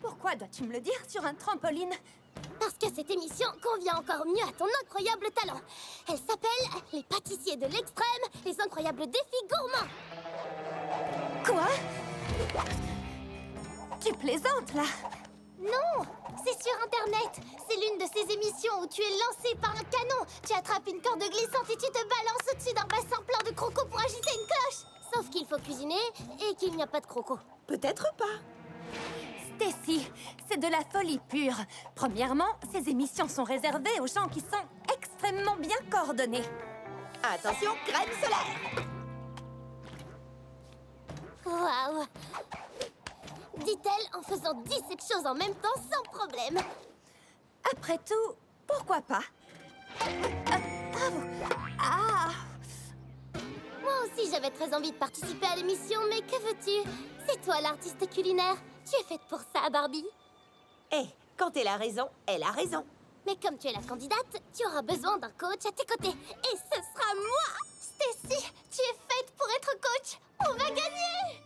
Pourquoi dois-tu me le dire sur un trampoline? Parce que cette émission convient encore mieux à ton incroyable talent. Elle s'appelle Les pâtissiers de l'extrême, les incroyables défis gourmands. Quoi? Tu plaisantes, là? Non, c'est sur Internet. C'est l'une de ces émissions où tu es lancé par un canon. Tu attrapes une corde glissante et tu te balances au-dessus d'un bassin plein de crocos pour agiter une cloche. Sauf qu'il faut cuisiner et qu'il n'y a pas de crocos. Peut-être pas. Stacy, c'est de la folie pure. Premièrement, ces émissions sont réservées aux gens qui sont extrêmement bien coordonnés. Attention, crème solaire. Waouh! Dit-elle en faisant 17 choses en même temps sans problème. Après tout, pourquoi pas? Moi aussi, j'avais très envie de participer à l'émission, mais que veux-tu? C'est toi l'artiste culinaire. Tu es faite pour ça, Barbie. Eh, quand elle a raison, elle a raison. Mais comme tu es la candidate, tu auras besoin d'un coach à tes côtés. Et ce sera moi! Stacy, tu es faite pour être coach. On va gagner!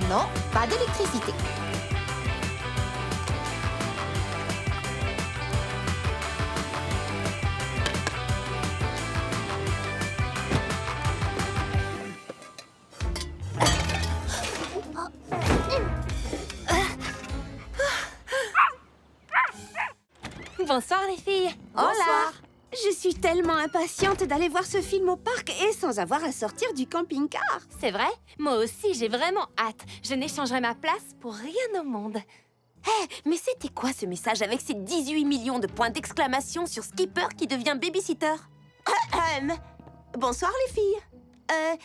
Non, pas d'électricité. Bonsoir, les filles. Bonsoir. Je suis tellement impatiente d'aller voir ce film au parc et sans avoir à sortir du camping-car. C'est vrai? Moi aussi, j'ai vraiment hâte. Je n'échangerai ma place pour rien au monde. Hé, mais c'était quoi ce message avec ces 18 millions de points d'exclamation sur Skipper qui devient babysitter? Bonsoir les filles.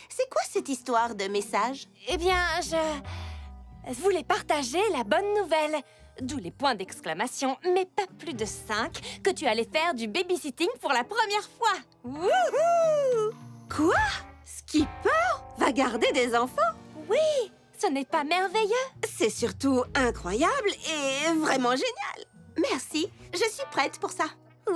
C'est quoi cette histoire de message? Eh bien, je voulais partager la bonne nouvelle. D'où les points d'exclamation, mais pas plus de 5, que tu allais faire du babysitting pour la première fois. Wouhou! Quoi? Skipper va garder des enfants? Oui, ce n'est pas merveilleux? C'est surtout incroyable et vraiment génial. Merci, je suis prête pour ça.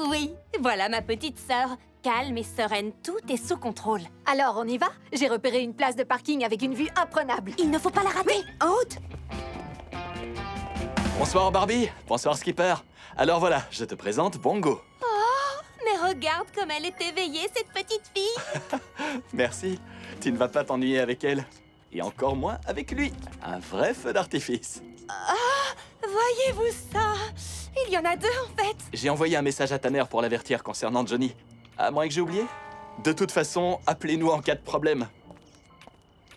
Oui, voilà ma petite sœur. Calme et sereine, tout est sous contrôle. Alors, on y va? J'ai repéré une place de parking avec une vue imprenable. Il ne faut pas la rater. En haute. Bonsoir Barbie, bonsoir Skipper. Alors voilà, je te présente Bongo. Mais regarde comme elle est éveillée, cette petite fille. Merci, tu ne vas pas t'ennuyer avec elle. Et encore moins avec lui. Un vrai feu d'artifice. Voyez-vous ça? Il y en a deux en fait. J'ai envoyé un message à Tanner pour l'avertir concernant Johnny. À moins que j'ai oublié? De toute façon, appelez-nous en cas de problème.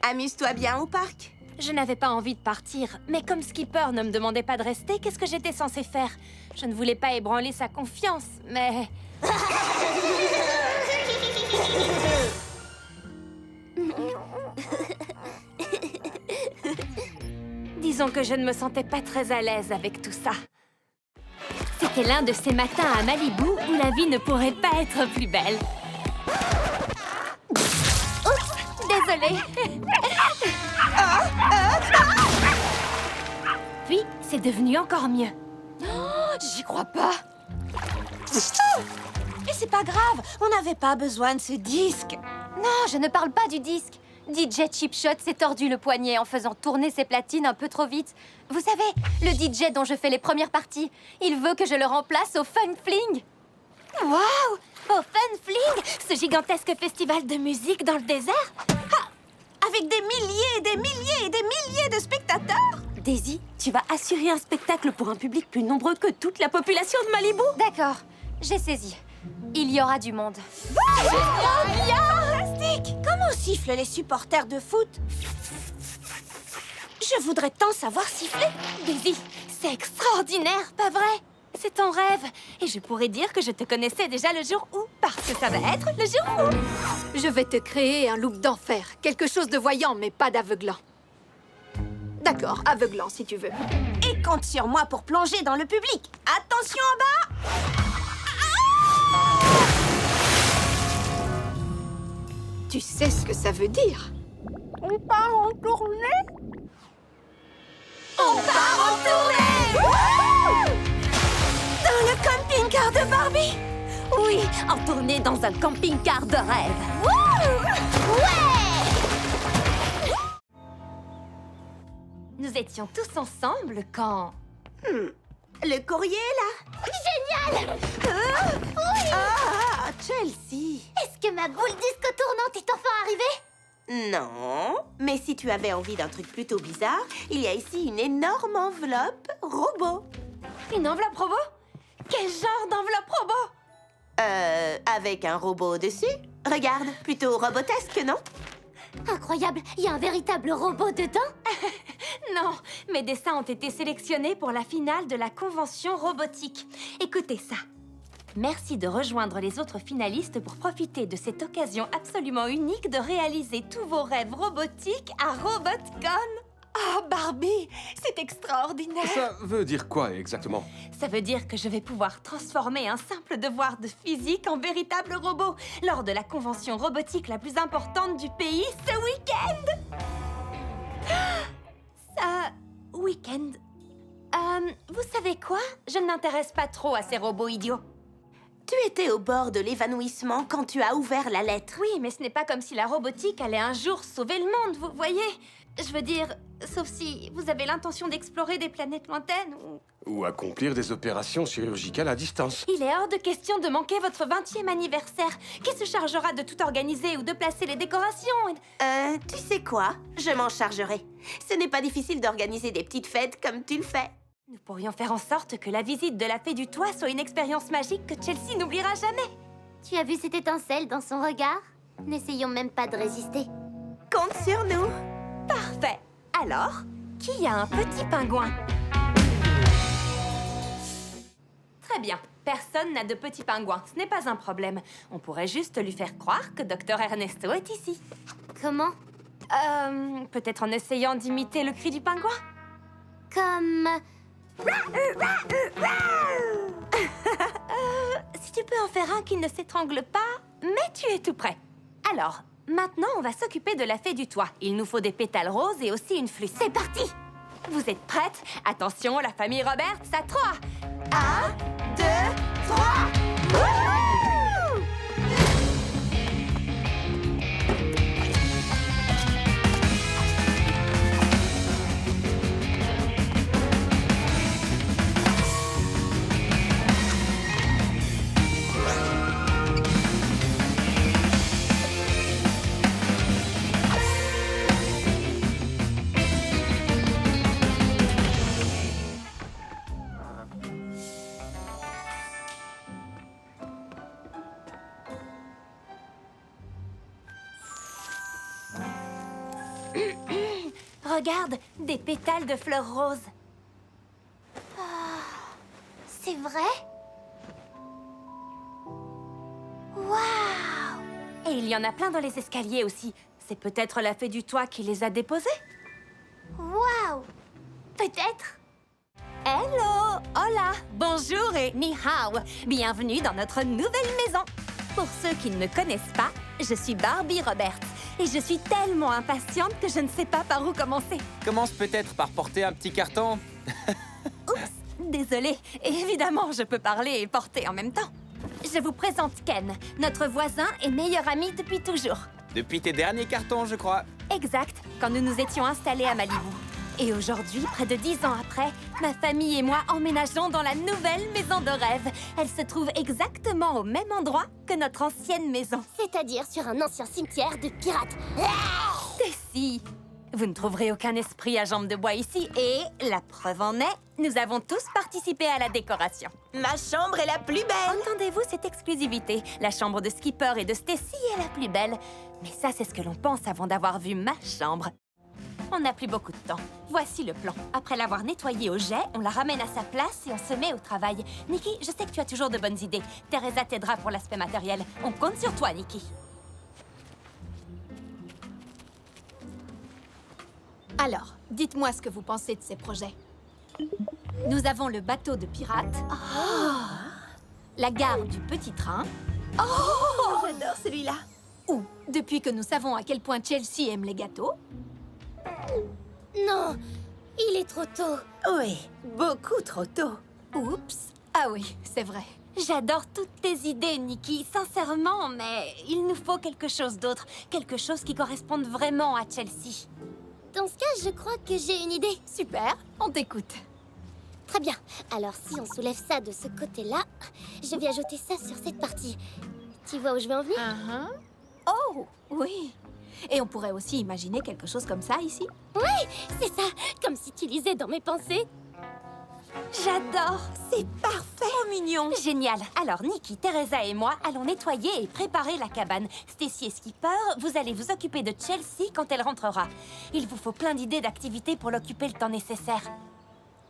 Amuse-toi bien au parc. Je n'avais pas envie de partir, mais comme Skipper ne me demandait pas de rester, qu'est-ce que j'étais censée faire? Je ne voulais pas ébranler sa confiance, mais... Disons que je ne me sentais pas très à l'aise avec tout ça. C'était l'un de ces matins à Malibu où la vie ne pourrait pas être plus belle. Oups, désolée. Puis, c'est devenu encore mieux. J'y crois pas. Mais c'est pas grave, on n'avait pas besoin de ce disque. Non, je ne parle pas du disque. DJ Chipshot s'est tordu le poignet en faisant tourner ses platines un peu trop vite. Vous savez, le DJ dont je fais les premières parties, il veut que je le remplace au Fun Fling. Waouh! Au Fun Fling, ce gigantesque festival de musique dans le désert? Avec des milliers et des milliers et des milliers de spectateurs. Daisy, tu vas assurer un spectacle pour un public plus nombreux que toute la population de Malibu. D'accord, j'ai saisi. Il y aura du monde. Fantastique! Comment sifflent les supporters de foot? Je voudrais tant savoir siffler. Daisy, c'est extraordinaire, pas vrai? C'est ton rêve. Et je pourrais dire que je te connaissais déjà le jour où, parce que ça va être le jour où. Je vais te créer un look d'enfer. Quelque chose de voyant, mais pas d'aveuglant. D'accord, aveuglant si tu veux. Et compte sur moi pour plonger dans le public. Attention en bas! Tu sais ce que ça veut dire? On part en tournée? On part en tournée! Dans le camping-car de Barbie? Oui, en tournée dans un camping-car de rêve. Nous étions tous ensemble quand... Le courrier, là? Génial! Oui! Ah, Chelsea! Est-ce que ma boule disco tournante est enfin arrivée? Non, mais si tu avais envie d'un truc plutôt bizarre, il y a ici une énorme enveloppe robot. Une enveloppe robot? Quel genre d'enveloppe robot? Avec un robot dessus. Regarde, plutôt robotesque, non? Incroyable, il y a un véritable robot dedans? Non, mes dessins ont été sélectionnés pour la finale de la convention robotique. Écoutez ça. Merci de rejoindre les autres finalistes pour profiter de cette occasion absolument unique de réaliser tous vos rêves robotiques à RobotCon. Oh, Barbie, c'est extraordinaire. Ça veut dire quoi exactement? Ça veut dire que je vais pouvoir transformer un simple devoir de physique en véritable robot lors de la convention robotique la plus importante du pays ce week-end. Week-end. Vous savez quoi? Je ne m'intéresse pas trop à ces robots idiots. Tu étais au bord de l'évanouissement quand tu as ouvert la lettre. Oui, mais ce n'est pas comme si la robotique allait un jour sauver le monde, vous voyez? Je veux dire, sauf si vous avez l'intention d'explorer des planètes lointaines ou... Ou accomplir des opérations chirurgicales à distance. Il est hors de question de manquer votre 20e anniversaire. Qui se chargera de tout organiser ou de placer les décorations? Tu sais quoi? Je m'en chargerai. Ce n'est pas difficile d'organiser des petites fêtes comme tu le fais. Nous pourrions faire en sorte que la visite de la Fée du Toit soit une expérience magique que Chelsea n'oubliera jamais. Tu as vu cette étincelle dans son regard? N'essayons même pas de résister. Compte sur nous. Parfait. Alors, qui a un petit pingouin? Très bien. Personne n'a de petit pingouin. Ce n'est pas un problème. On pourrait juste lui faire croire que Dr Ernesto est ici. Comment? Peut-être en essayant d'imiter le cri du pingouin? Comme... Si tu peux en faire un qui ne s'étrangle pas, mais tu es tout prêt. Alors, maintenant, on va s'occuper de la Fée du Toit. Il nous faut des pétales roses et aussi une flûte. C'est parti! Vous êtes prêtes? Attention, la famille Roberts, à 3! 1, 2, 3! Wouhou! Regarde, des pétales de fleurs roses. C'est vrai? Waouh! Et il y en a plein dans les escaliers aussi. C'est peut-être la Fée du Toit qui les a déposés? Waouh! Peut-être? Hello! Hola! Bonjour et ni hao! Bienvenue dans notre nouvelle maison! Pour ceux qui ne me connaissent pas, je suis Barbie Roberts. Et je suis tellement impatiente que je ne sais pas par où commencer. Commence peut-être par porter un petit carton. Oups! Désolée. Évidemment, je peux parler et porter en même temps. Je vous présente Ken, notre voisin et meilleur ami depuis toujours. Depuis tes derniers cartons, je crois. Exact, quand nous nous étions installés à Malibu. Et aujourd'hui, près de 10 ans après, ma famille et moi emménageons dans la nouvelle maison de rêve. Elle se trouve exactement au même endroit que notre ancienne maison. C'est-à-dire sur un ancien cimetière de pirates. Si, vous ne trouverez aucun esprit à jambes de bois ici. Et la preuve en est, nous avons tous participé à la décoration. Ma chambre est la plus belle. Entendez-vous cette exclusivité? La chambre de Skipper et de Stacy est la plus belle. Mais ça, c'est ce que l'on pense avant d'avoir vu ma chambre. On n'a plus beaucoup de temps. Voici le plan. Après l'avoir nettoyée au jet, on la ramène à sa place et on se met au travail. Nikki, je sais que tu as toujours de bonnes idées. Teresa t'aidera pour l'aspect matériel. On compte sur toi, Nikki. Alors, dites-moi ce que vous pensez de ces projets. Nous avons le bateau de pirates, la gare du petit train, J'adore celui-là. ou, depuis que nous savons à quel point Chelsea aime les gâteaux, Non, il est trop tôt. Oui, beaucoup trop tôt. oups, ah oui, c'est vrai. J'adore toutes tes idées, Nikki, sincèrement, mais il nous faut quelque chose d'autre. Quelque chose qui corresponde vraiment à Chelsea. Dans ce cas, je crois que j'ai une idée. Super, on t'écoute. Très bien. Alors, si on soulève ça de ce côté-là, je vais ajouter ça sur cette partie. Tu vois où je vais en venir? Oh, oui. Et on pourrait aussi imaginer quelque chose comme ça ici. C'est ça, comme si tu lisais dans mes pensées. J'adore. C'est parfait. Trop mignon. Génial. Alors, Nikki, Teresa et moi allons nettoyer et préparer la cabane. Stacy et Skipper, vous allez vous occuper de Chelsea quand elle rentrera. Il vous faut plein d'idées d'activités pour l'occuper le temps nécessaire.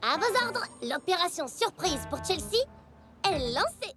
À vos ordres, l'opération surprise pour Chelsea est lancée.